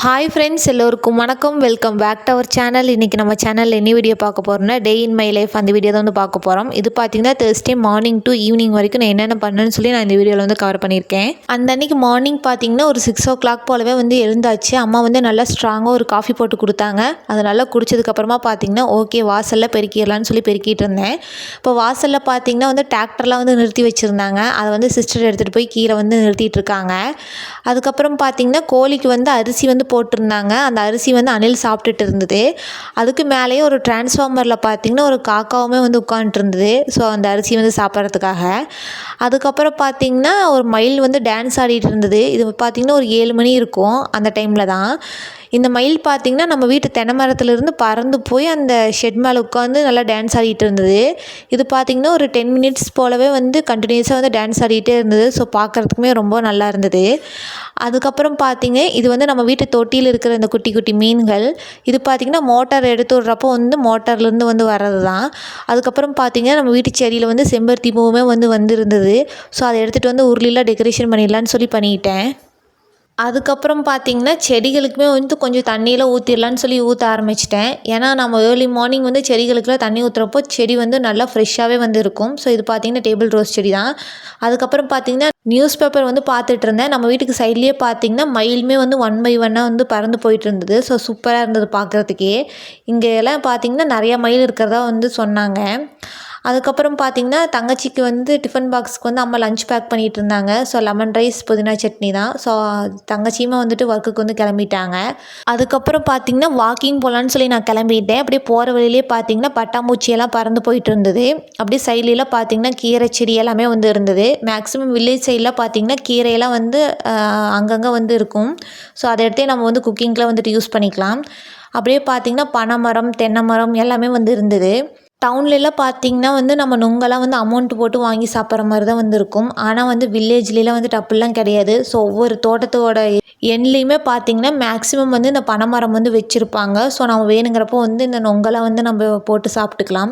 Hi friends, எல்லோருக்கும் வணக்கம். Welcome back to our channel. இன்றைக்கி நம்ம சேனலில் என்ன வீடியோ பார்க்க போகிறோம்னா, டே இன் மை லைஃப் அந்த வீடியோ தான் வந்து பார்க்க போகிறோம். இது பார்த்திங்கன்னா Thursday மார்னிங் டு ஈவினிங் வரைக்கும் நான் என்னென்ன பண்ணேன்னு சொல்லி நான் இந்த வீடியோவில் வந்து கவர் பண்ணியிருக்கேன். அந்த அன்றைக்கி மார்னிங் பார்த்திங்கன்னா ஒரு 6 o'clock போலவே வந்து எழுந்தாச்சு. அம்மா வந்து நல்லா ஸ்ட்ராங்காக ஒரு காஃபி போட்டு கொடுத்தாங்க. அதை நல்லா குடிச்சதுக்கப்புறமா பார்த்திங்கன்னா ஓகே வாசலில் பெருக்கிடலான்னு சொல்லி பெருக்கிட்டு இருந்தேன். இப்போ வாசலில் பார்த்திங்கன்னா வந்து டிராக்டர்லாம் வந்து நிறுத்தி வச்சுருந்தாங்க. அதை வந்து சிஸ்டர் எடுத்துகிட்டு போய் கீழே வந்து நிறுத்திட்டு இருக்காங்க. அதுக்கப்புறம் பார்த்திங்கன்னா கோழிக்கு வந்து அரிசி வந்து போட்டிருந்தாங்க. அந்த அரிசி வந்து அணில் சாப்பிட்டுட்டு இருந்தது. அதுக்கு மேலேயே ஒரு டிரான்ஸ்ஃபார்மரில் பார்த்திங்கன்னா ஒரு காக்காவுமே வந்து உட்காந்துருந்தது. ஸோ அந்த அரிசி வந்து சாப்பிட்றதுக்காக. அதுக்கப்புறம் பார்த்திங்கன்னா ஒரு மயில் வந்து டான்ஸ் ஆடிட்டு இருந்தது. இது பார்த்திங்கன்னா ஒரு 7 மணி இருக்கும். அந்த டைமில் தான் இந்த மயில் பார்த்திங்கன்னா நம்ம வீட்டு தென்னை மரத்துலேருந்து பறந்து போய் அந்த ஷெட் மேலே உட்காந்து நல்லா டான்ஸ் ஆடிட்டு இருந்தது. இது பார்த்திங்கன்னா ஒரு 10 மினிட்ஸ் போலவே வந்து கண்டினியூஸாக வந்து டான்ஸ் ஆடிட்டே இருந்தது. ஸோ பார்க்குறதுக்குமே ரொம்ப நல்லா இருந்தது. அதுக்கப்புறம் பார்த்திங்க இது வந்து நம்ம வீட்டு தொட்டியில் இருக்கிற இந்த குட்டி குட்டி மீன்கள். இது பார்த்திங்கன்னா மோட்டார் எடுத்து விட்றப்போ வந்து மோட்டார்லேருந்து வந்து வர்றது தான். அதுக்கப்புறம் பார்த்திங்கன்னா நம்ம வீட்டு செடியில் வந்து செம்பருத்தி பூவுமே வந்து இருந்தது. ஸோ அதை எடுத்துகிட்டு வந்து உருளிலாம் டெக்கரேஷன் பண்ணிடலான்னு சொல்லி பண்ணிக்கிட்டேன். அதுக்கப்புறம் பார்த்திங்கன்னா செடிகளுக்குமே வந்து கொஞ்சம் தண்ணியெலாம் ஊற்றிடலான்னு சொல்லி ஊற்ற ஆரம்பிச்சிட்டேன். ஏன்னா நம்ம ஏர்லி மார்னிங் வந்து செடிகளுக்குலாம் தண்ணி ஊற்றுறப்போ செடி வந்து நல்லா ஃப்ரெஷ்ஷாகவே வந்து இருக்கும். ஸோ இது பார்த்திங்கன்னா டேபிள் ரோஸ் செடி தான். அதுக்கப்புறம் பார்த்திங்கன்னா நியூஸ் பேப்பர் வந்து பார்த்துட்டு இருந்தேன். நம்ம வீட்டுக்கு சைட்லேயே பார்த்திங்கன்னா மயிலுமே வந்து 1 by 1 வந்து பறந்து போயிட்டு இருந்தது. ஸோ சூப்பராக இருந்தது பார்க்குறதுக்கே. இங்கே எல்லாம் பார்த்திங்கன்னா நிறையா மயில் இருக்கிறதா வந்து சொன்னாங்க. அதுக்கப்புறம் பார்த்திங்கன்னா தங்கச்சிக்கு வந்து டிஃபன் பாக்ஸுக்கு வந்து அம்மா லஞ்ச் பேக் பண்ணிகிட்டு இருந்தாங்க. ஸோ லெமன் ரைஸ் புதினா சட்னி தான். ஸோ தங்கச்சியுமே வந்துட்டு ஒர்க்குக்கு வந்து கிளம்பிட்டாங்க. அதுக்கப்புறம் பார்த்திங்கன்னா வாக்கிங் போகலான்னு சொல்லி நான் கிளம்பிட்டேன். அப்படியே போகிற வழியிலே பார்த்திங்கன்னா பட்டாம்பூச்சியெல்லாம் பறந்து போயிட்டு இருந்தது. அப்படியே சைட்லலாம் பார்த்திங்கன்னா கீரை செடி எல்லாமே வந்து இருந்தது. மேக்ஸிமம் வில்லேஜ் சைடில் பார்த்திங்கன்னா கீரையெல்லாம் வந்து அங்கங்கே வந்து இருக்கும். ஸோ அதை எடுத்தே நம்ம வந்து குக்கிங்கில் வந்துட்டு யூஸ் பண்ணிக்கலாம். அப்படியே பார்த்திங்கன்னா பனை மரம் தென்னை மரம் எல்லாமே வந்து இருந்தது. டவுன்லலாம் பார்த்திங்கன்னா வந்து நம்ம நுங்கெல்லாம் வந்து அமௌண்ட் போட்டு வாங்கி சாப்பிட்ற மாதிரி தான் வந்து இருக்கும். ஆனால் வந்து வில்லேஜ்லாம் வந்துட்டு அப்படிலாம் கிடையாது. ஸோ ஒவ்வொரு தோட்டத்தோட எண்ட்லேயுமே பார்த்திங்கன்னா மேக்ஸிமம் வந்து இந்த பனைமரம் வந்து வச்சுருப்பாங்க. ஸோ நம்ம வேணுங்கிறப்போ வந்து இந்த நொங்கெல்லாம் வந்து நம்ம போட்டு சாப்பிட்டுக்கலாம்.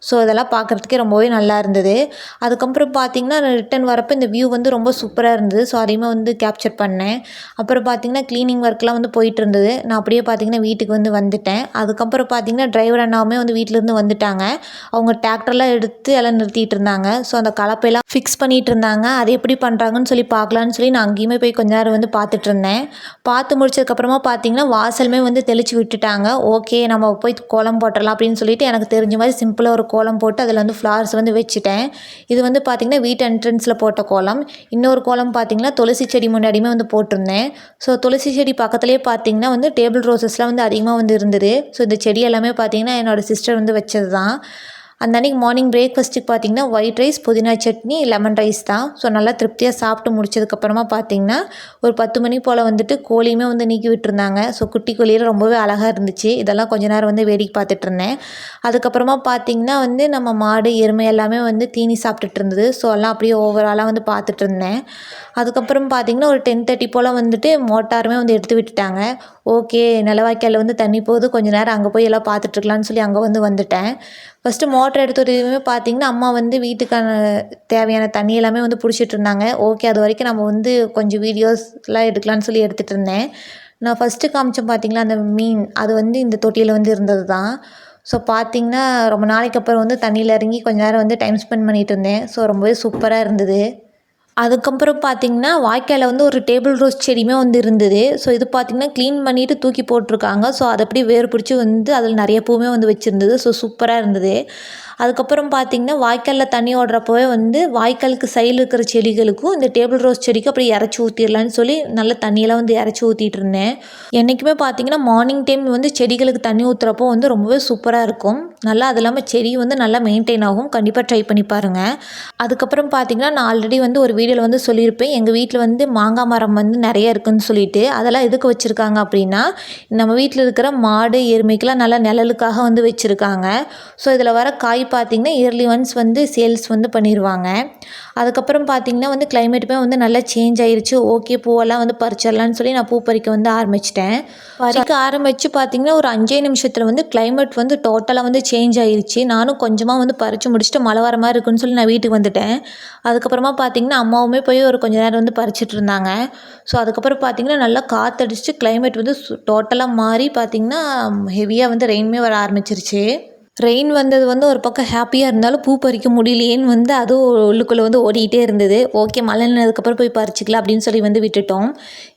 ஸோ இதெல்லாம் பார்க்குறதுக்கே ரொம்பவே நல்லா இருந்தது. அதுக்கப்புறம் பார்த்திங்கன்னா ரிட்டன் வரப்போ இந்த வியூ வந்து ரொம்ப சூப்பராக இருந்தது. ஸோ அதையுமே வந்து கேப்சர் பண்ணேன். அப்புறம் பார்த்திங்கன்னா க்ளீனிங் ஒர்க்லாம் வந்து போயிட்டு இருந்தது. நான் அப்படியே பார்த்திங்கன்னா வீட்டுக்கு வந்து வந்துட்டேன். அதுக்கப்புறம் பார்த்திங்கன்னா டிரைவர் அண்ணாவுமே வந்து வீட்டிலேருந்து வந்துட்டாங்க. அவங்க டிராக்டர்லாம் எடுத்து எல்லாம் நிறுத்திட்டு இருந்தாங்க. ஸோ அந்த கலப்பையெல்லாம் ஃபிக்ஸ் பண்ணிகிட்டு இருந்தாங்க. அது எப்படி பண்ணுறாங்கன்னு சொல்லி பார்க்கலான்னு சொல்லி நான் அங்கேயுமே போய் கொஞ்ச நேரம் வந்து பார்த்துட்டு இருந்தேன். பார்த்து முடிச்சதுக்கப்புறமா பார்த்திங்கன்னா வாசலுமே வந்து தெளித்து விட்டுட்டாங்க. ஓகே நம்ம போய் கோலம் போட்டுடலாம் அப்படின்னு சொல்லிட்டு எனக்கு தெரிஞ்ச மாதிரி சிம்பிளாக ஒரு கோலம் போட்டு அதில் வந்து ஃப்ளவர்ஸ் வந்து வச்சுட்டேன். இது வந்து பார்த்திங்கன்னா வீட்டு என்ட்ரன்ஸில் போட்ட கோலம். இன்னொரு கோலம் பார்த்திங்கன்னா துளசி செடி முன்னாடியுமே வந்து போட்டிருந்தேன். ஸோ துளசி செடி பக்கத்துலேயே பார்த்திங்கன்னா வந்து டேபிள் ரோசஸ்லாம் வந்து அதிகமாக வந்து இருந்தது. ஸோ இந்த செடி எல்லாமே பார்த்திங்கன்னா என்னோடய சிஸ்டர் வந்து வச்சது தான். அந்த அன்றைக்கி மார்னிங் பிரேக்ஃபாஸ்ட்டுக்கு பார்த்திங்கன்னா ஒயிட் ரைஸ் புதினா சட்னி லெமன் ரைஸ் தான். ஸோ நல்லா திருப்தியாக சாப்பிட்டு முடிச்சதுக்கப்புறமா பார்த்திங்கன்னா ஒரு 10 மணி போல் வந்துட்டு கோழியுமே வந்து நீக்கி விட்டுருந்தாங்க. ஸோ குட்டி கோழியில் ரொம்பவே அழகாக இருந்துச்சு. இதெல்லாம் கொஞ்ச நேரம் வந்து வேடிக்கை பார்த்துட்டு இருந்தேன். அதுக்கப்புறமா பார்த்திங்கன்னா வந்து நம்ம மாடு எருமை எல்லாமே வந்து தீனி சாப்பிட்டுட்டு இருந்தது. ஸோ எல்லாம் அப்படியே ஓவராலாக வந்து பார்த்துட்டு இருந்தேன். அதுக்கப்புறம் பார்த்திங்கன்னா ஒரு 10:30 போல் வந்துட்டு மோட்டாருமே வந்து எடுத்து விட்டுட்டாங்க. ஓகே நிலவாய்க்காலில் வந்து தண்ணி போகுது, கொஞ்சம் நேரம் அங்கே போய் எல்லாம் பார்த்துட்ருக்கலான்னு சொல்லி அங்கே வந்து வந்துட்டேன். ஃபஸ்ட்டு மோட்டர் எடுத்து விட்டதுமே பார்த்திங்கன்னா அம்மா வந்து வீட்டுக்கான தேவையான தண்ணி எல்லாமே வந்து பிடிச்சிட்டு இருந்தாங்க. ஓகே அது வரைக்கும் நம்ம வந்து கொஞ்சம் வீடியோஸ்லாம் எடுக்கலான்னு சொல்லி எடுத்துகிட்டு இருந்தேன். நான் ஃபஸ்ட்டு காமிச்சேன் பார்த்திங்களா அந்த மீன், அது வந்து இந்த தொட்டியில் வந்து இருந்தது தான். ஸோ பார்த்திங்கன்னா ரொம்ப நாளைக்கு அப்புறம் வந்து தண்ணியில் இறங்கி கொஞ்ச நேரம் வந்து டைம் ஸ்பெண்ட் பண்ணிகிட்டு இருந்தேன். ஸோ ரொம்பவே சூப்பராக இருந்தது. அதுக்கப்புறம் பார்த்திங்கன்னா வாய்க்காலில் வந்து ஒரு டேபிள் ரோஸ் செடியுமே வந்து இருந்தது. ஸோ இது பார்த்திங்கன்னா க்ளீன் பண்ணிவிட்டு தூக்கி போட்டிருக்காங்க. ஸோ அது அப்படியே வேர் பிடிச்சி வந்து அதில் நிறைய பூவுமே வந்து வச்சுருந்தது. ஸோ சூப்பராக இருந்தது. அதுக்கப்புறம் பார்த்திங்கன்னா வாய்க்காலில் தண்ணி ஓடுறப்போவே வந்து வாய்க்காலுக்கு சைடில் இருக்கிற செடிகளுக்கும் இந்த டேபிள் ரோஸ் செடிக்கும் அப்படியே இறச்சி ஊற்றிடலான்னு சொல்லி நல்ல தண்ணியெல்லாம் வந்து இறச்சி ஊற்றிட்டு இருந்தேன். என்றைக்குமே பார்த்திங்கன்னா மார்னிங் டைம் வந்து செடிகளுக்கு தண்ணி ஊற்றுறப்போ வந்து ரொம்பவே சூப்பராக இருக்கும். நல்லா அது இல்லாமல் செடி வந்து நல்லா மெயின்டைன் ஆகும். கண்டிப்பாக ட்ரை பண்ணி பாருங்கள். அதுக்கப்புறம் பார்த்திங்கன்னா நான் ஆல்ரெடி வந்து ஒரு வீடியோவில் வந்து சொல்லியிருப்பேன். எங்கள் வீட்டில் வந்து மாங்காய் மரம் வந்து நிறைய இருக்குதுன்னு சொல்லிட்டு. அதெல்லாம் எதுக்கு வச்சுருக்காங்க அப்படின்னா நம்ம வீட்டில் இருக்கிற மாடு எருமைக்கெலாம் நல்லா நிழலுக்காக வந்து வச்சுருக்காங்க. ஸோ இதில் வர காய் பார்த்திங்கன்னா இயர்லி ஒன்ஸ் வந்து சேல்ஸ் வந்து பண்ணிடுவாங்க. அதுக்கப்புறம் பார்த்திங்கன்னா வந்து கிளைமேட்டுமே வந்து நல்லா சேஞ்ச் ஆயிடுச்சு. ஓகே, பூவெல்லாம் வந்து பறிச்சிடலான்னு சொல்லி நான் பூ பறிக்க வந்து ஆரம்பிச்சிட்டேன். பறிக்க ஆரம்பித்து பார்த்திங்கன்னா ஒரு 5 நிமிஷத்தில் வந்து கிளைமேட் வந்து டோட்டலாக வந்து சேஞ்ச் ஆயிடுச்சு. நானும் கொஞ்சமாக வந்து பறித்து முடிச்சுட்டு மழை வர மாதிரி இருக்குன்னு சொல்லி நான் வீட்டுக்கு வந்துட்டேன். அதுக்கப்புறமா பார்த்திங்கன்னா அம்மாவுமே போய் ஒரு கொஞ்ச நேரம் வந்து பறிச்சிட்டு இருந்தாங்க. ஸோ அதுக்கப்புறம் பார்த்திங்கன்னா நல்லா காற்றடிச்சு கிளைமேட் வந்து டோட்டலாக மாறி பார்த்திங்கன்னா ஹெவியாக வந்து ரெயினுமே வர ஆரம்பிச்சிருச்சு. ரெயின் வந்தது வந்து ஒரு பக்கம் ஹாப்பியாக இருந்தாலும் பூ பறிக்க முடியலையேன்னு வந்து அதுவும் உள்ளுக்குள்ளே வந்து ஓடிக்கிட்டே இருந்தது. ஓகே, மழை நின்னதுக்கப்புறம் போய் பறிச்சிக்கலாம் அப்படின்னு சொல்லி வந்து விட்டுட்டோம்.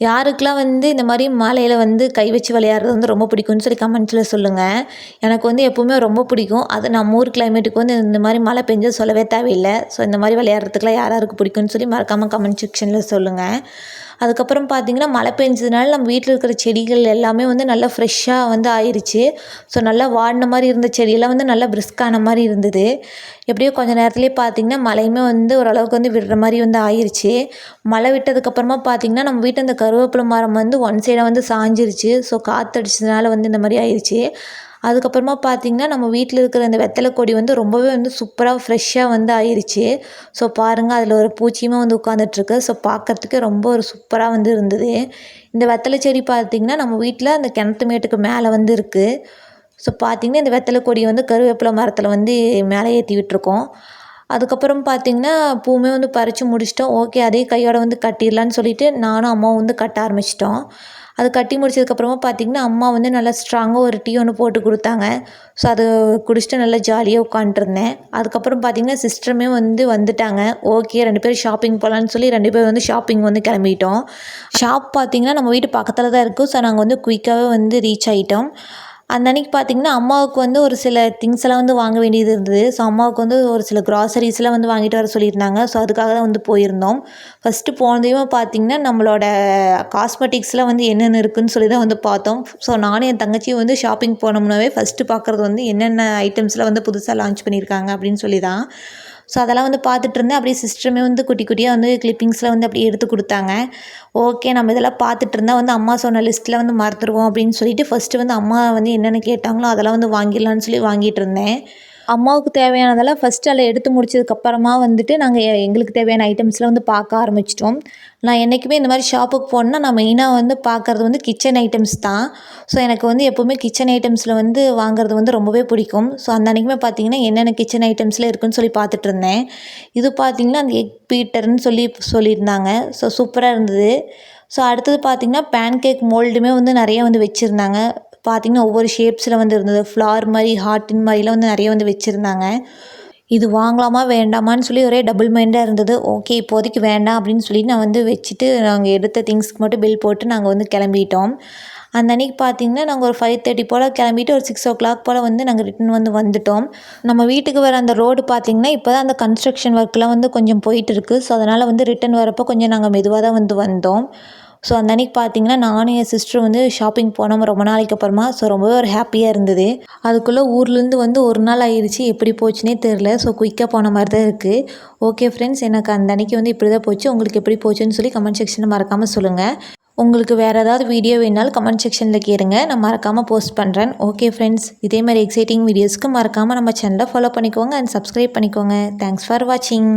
யாருக்கெல்லாம் வந்து இந்த மாதிரி மழையில் வந்து கை வச்சு விளையாடுறது வந்து ரொம்ப பிடிக்கும்னு சொல்லி கமெண்ட்ஸில் சொல்லுங்கள். எனக்கு வந்து எப்போவுமே ரொம்ப பிடிக்கும். அது நம்ம ஊர் கிளைமேட்டுக்கு வந்து இந்த மாதிரி மழை பெஞ்சு சொல்லவே தேவையில்லை. ஸோ இந்த மாதிரி விளையாடுறதுக்குலாம் யாருக்கு பிடிக்கும்னு சொல்லி மறக்காமல் கமெண்ட் செக்ஷனில் சொல்லுங்கள். அதுக்கப்புறம் பார்த்திங்கன்னா மழை பெஞ்சதுனால நம்ம வீட்டில் இருக்கிற செடிகள் எல்லாமே வந்து நல்லா ஃப்ரெஷ்ஷாக வந்து ஆயிடுச்சு. ஸோ நல்லா வாடின மாதிரி இருந்த செடியெல்லாம் வந்து நல்லா பிரிஸ்கான மாதிரி இருந்தது. எப்படியோ கொஞ்சம் நேரத்துலேயே பார்த்திங்கன்னா மழையுமே வந்து ஓரளவுக்கு வந்து விடுற மாதிரி வந்து ஆயிடுச்சு. மழை விட்டதுக்கப்புறமா பார்த்திங்கன்னா நம்ம வீட்டு அந்த கருவேப்பிலை மரம் வந்து ஒன் சைடாக வந்து சாஞ்சிருச்சு. ஸோ காற்றடிச்சதுனால வந்து இந்த மாதிரி ஆயிடுச்சு. அதுக்கப்புறமா பார்த்திங்கன்னா நம்ம வீட்டில் இருக்கிற அந்த வெத்தலை கொடி வந்து ரொம்பவே வந்து சூப்பராக ஃப்ரெஷ்ஷாக வந்து ஆயிடுச்சு. ஸோ பாருங்கள், அதில் ஒரு பூச்சியுமே வந்து உட்காந்துட்ருக்கு. ஸோ பார்க்குறதுக்கு ரொம்ப ஒரு சூப்பராக வந்து இருந்தது. இந்த வெத்தலை செடி பார்த்திங்கன்னா நம்ம வீட்டில் அந்த கிணத்து மேட்டுக்கு மேலே வந்து இருக்குது. ஸோ பார்த்திங்கன்னா இந்த வெத்தலை கொடி வந்து கருவேப்பிலை மரத்தில் வந்து மேலே ஏற்றி விட்டுருக்கோம். அதுக்கப்புறம் பார்த்திங்கன்னா பூவுமே வந்து பறித்து முடிச்சிட்டோம். ஓகே, அதே கையோட வந்து கட்டிடலான்னு சொல்லிவிட்டு நானும் அம்மாவும் வந்து கட்ட ஆரம்பிச்சிட்டோம். அது கட்டி முடிச்சதுக்கப்புறமா பார்த்திங்கன்னா அம்மா வந்து நல்லா ஸ்ட்ராங்காக ஒரு டீ ஒன்று போட்டு கொடுத்தாங்க. ஸோ அது குடிச்சிட்டு நல்லா ஜாலியாக உட்காண்ட்ருந்தேன். அதுக்கப்புறம் பார்த்திங்கன்னா சிஸ்டருமே வந்து வந்துட்டாங்க. ஓகே, 2 பேரும் ஷாப்பிங் போகலான்னு சொல்லி 2 பேரும் வந்து ஷாப்பிங் வந்து கிளம்பிட்டோம். ஷாப் பார்த்திங்கன்னா நம்ம வீட்டு பக்கத்தில் தான் இருக்குது. ஸோ நாங்கள் வந்து குயிக்காகவே வந்து ரீச் ஆகிட்டோம். அந்த அன்றைக்கி பார்த்திங்கன்னா அம்மாவுக்கு வந்து ஒரு சில திங்ஸ் எல்லாம் வந்து வாங்க வேண்டியது இருந்தது. ஸோ அம்மாவுக்கு வந்து ஒரு சில க்ராசரிஸ்லாம் வந்து வாங்கிட்டு வர சொல்லியிருந்தாங்க. ஸோ அதுக்காக தான் வந்து போயிருந்தோம். ஃபஸ்ட்டு போனதையும் பார்த்திங்கன்னா நம்மளோட காஸ்மெட்டிக்ஸ்லாம் வந்து என்னென்ன இருக்குதுன்னு சொல்லி தான் வந்து பார்த்தோம். ஸோ நானும் என் தங்கச்சியும் வந்து ஷாப்பிங் போனோம்னாவே ஃபஸ்ட்டு பார்க்குறது வந்து என்னென்ன ஐட்டம்ஸ்லாம் வந்து புதுசாக லான்ச் பண்ணியிருக்காங்க அப்படின்னு சொல்லி தான். ஸோ அதெல்லாம் வந்து பார்த்துட்ருந்தேன். அப்படியே சிஸ்டருமே வந்து குட்டி குட்டியாக வந்து கிளிப்பிங்ஸ்லாம் வந்து அப்படியே எடுத்து கொடுத்தாங்க. ஓகே, நம்ம இதெல்லாம் பார்த்துட்ருந்தா வந்து அம்மா சொன்ன லிஸ்ட்டில் வந்து மறந்துடுவோம் அப்படின்னு சொல்லிட்டு ஃபஸ்ட்டு வந்து அம்மா வந்து என்னென்ன கேட்டாங்களோ அதெல்லாம் வந்து வாங்கிடலான்னு சொல்லி வாங்கிட்டு இருந்தேன். அம்மாவுக்கு தேவையானதெல்லாம் ஃபஸ்ட்டு அதில் எடுத்து முடிச்சதுக்கப்புறமா வந்துட்டு நாங்கள் எங்களுக்கு தேவையான ஐட்டம்ஸ்லாம் வந்து பார்க்க ஆரம்பிச்சிட்டோம். நான் என்றைக்குமே இந்த மாதிரி ஷாப்புக்கு போனேன்னா நான் மெயினாக வந்து பார்க்குறது வந்து கிச்சன் ஐட்டம்ஸ் தான். ஸோ எனக்கு வந்து எப்போவுமே கிச்சன் ஐட்டம்ஸில் வந்து வாங்குறது வந்து ரொம்பவே பிடிக்கும். ஸோ அந்த அன்றைக்குமே பார்த்திங்கன்னா என்னென்ன கிச்சன் ஐட்டம்ஸில் இருக்குதுன்னு சொல்லி பார்த்துட்ருந்தேன். இது பார்த்திங்கன்னா அந்த எக் பீட்டர்னு சொல்லியிருந்தாங்க. ஸோ சூப்பராக இருந்தது. ஸோ அடுத்தது பார்த்திங்கன்னா பேன் கேக் மோல்டுமே வந்து நிறைய வந்து வச்சுருந்தாங்க. பார்த்திங்கன்னா ஒவ்வொரு ஷேப்ஸில் வந்து இருந்தது. ஃப்ளார் மாதிரி, ஹார்ட்டின் மாதிரிலாம் வந்து நிறைய வந்து வச்சுருந்தாங்க. இது வாங்கலாமா வேண்டாமான்னு சொல்லி ஒரே டபுள் மைண்டாக இருந்தது. ஓகே, இப்போதைக்கு வேண்டாம் அப்படின்னு சொல்லி நான் வந்து வச்சுட்டு நாங்கள் எடுத்த திங்ஸ்க்கு மட்டும் பில் போட்டு நாங்கள் வந்து கிளம்பிட்டோம். அந்த அன்றைக்கி பார்த்திங்கன்னா நாங்கள் ஒரு 5:30 போல் கிளம்பிட்டு ஒரு 6 o'clock போல் வந்து நாங்கள் ரிட்டன் வந்து வந்துவிட்டோம். நம்ம வீட்டுக்கு வர அந்த ரோடு பார்த்திங்கன்னா இப்போ தான் அந்த கன்ஸ்ட்ரக்ஷன் ஒர்க்லாம் வந்து கொஞ்சம் போயிட்டு இருக்குது. ஸோ அதனால் வந்து ரிட்டன் வரப்போ கொஞ்சம் நாங்கள் மெதுவாக தான் வந்து வந்தோம். ஸோ அந்த அன்றைக்கி பார்த்திங்கன்னா நானும் என் சிஸ்டரும் வந்து ஷாப்பிங் போனோம் ரொம்ப நாளைக்கு அப்புறமா. ஸோ ரொம்பவே ஒரு ஹாப்பியாக இருந்தது. அதுக்குள்ளே ஊர்லேருந்து வந்து ஒரு நாள் ஆயிடுச்சு, எப்படி போச்சுன்னே தெரில. ஸோ குயிக்காக போன மாதிரி தான் இருக்குது. ஓகே ஃப்ரெண்ட்ஸ், எனக்கு அந்த அன்றைக்கி வந்து இப்படி தான் போச்சு. உங்களுக்கு எப்படி போச்சுன்னு சொல்லி கமெண்ட் செக்ஷனில் மறக்காமல் சொல்லுங்கள். உங்களுக்கு வேறு ஏதாவது வீடியோ வேணாலும் கமெண்ட் செக்ஷனில் கேளுங்க, நான் மறக்காமல் போஸ்ட் பண்ணுறேன். ஓகே ஃப்ரெண்ட்ஸ், இதே மாதிரி எக்ஸைட்டிங் வீடியோஸ்க்கு மறக்காமல் நம்ம சேனலை ஃபாலோ பண்ணிக்கோங்க அண்ட் சப்ஸ்கிரைப் பண்ணிக்கோங்க. தேங்க்ஸ் ஃபார் வாட்சிங்.